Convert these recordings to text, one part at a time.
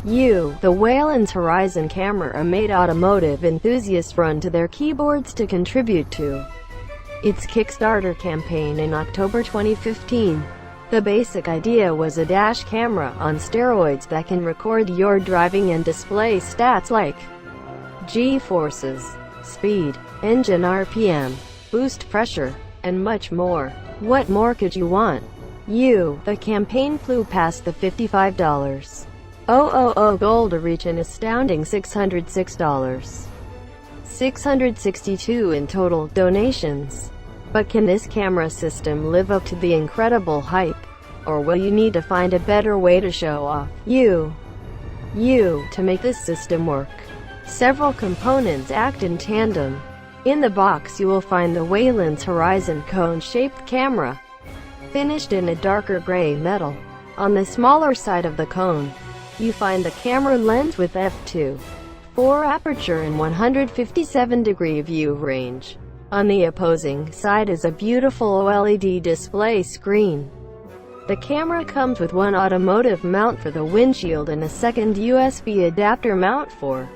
The Waylens Horizon camera made automotive enthusiasts run to their keyboards to contribute to its Kickstarter campaign in October 2015. The basic idea was a dash camera on steroids that can record your driving and display stats like G-forces, speed, engine RPM, boost pressure, and much more. What more could you want? The campaign flew past the $55,000 goal to reach an astounding $606. 662 in total donations. But can this camera system live up to the incredible hype? Or will you need to find a better way to show off to make this system work? Several components act in tandem. In the box you will find the Waylens Horizon cone-shaped camera, finished in a darker gray metal. On the smaller side of the cone, you find the camera lens with f2.4 aperture and 157-degree view range. On the opposing side is a beautiful OLED display screen. The camera comes with one automotive mount for the windshield and a second USB adapter mount for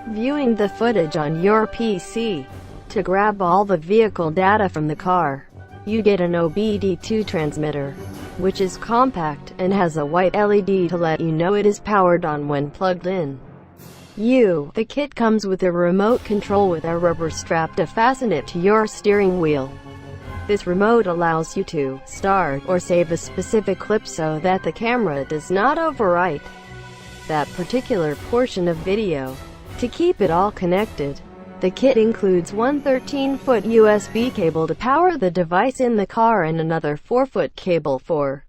viewing the footage on your PC. To grab all the vehicle data from the car, you get an OBD-II transmitter, which is compact and has a white LED to let you know it is powered on when plugged in. The kit comes with a remote control with a rubber strap to fasten it to your steering wheel. This remote allows you to start or save a specific clip so that the camera does not overwrite that particular portion of video. To keep it all connected, the kit includes one 13-foot USB cable to power the device in the car and another 4-foot cable for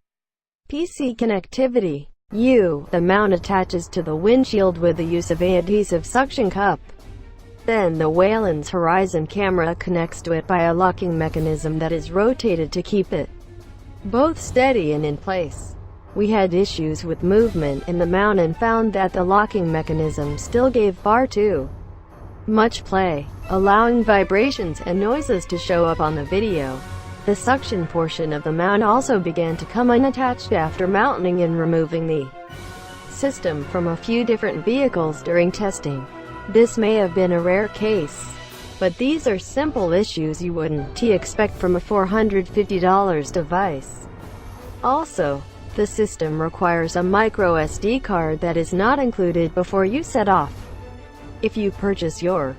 PC connectivity. The mount attaches to the windshield with the use of an adhesive suction cup. Then the Waylens Horizon camera connects to it by a locking mechanism that is rotated to keep it both steady and in place. We had issues with movement in the mount and found that the locking mechanism still gave far too much play, allowing vibrations and noises to show up on the video. The suction portion of the mount also began to come unattached after mounting and removing the system from a few different vehicles during testing. This may have been a rare case, but these are simple issues you wouldn't expect from a $450 device. Also, the system requires a micro SD card that is not included before you set off. If you purchase your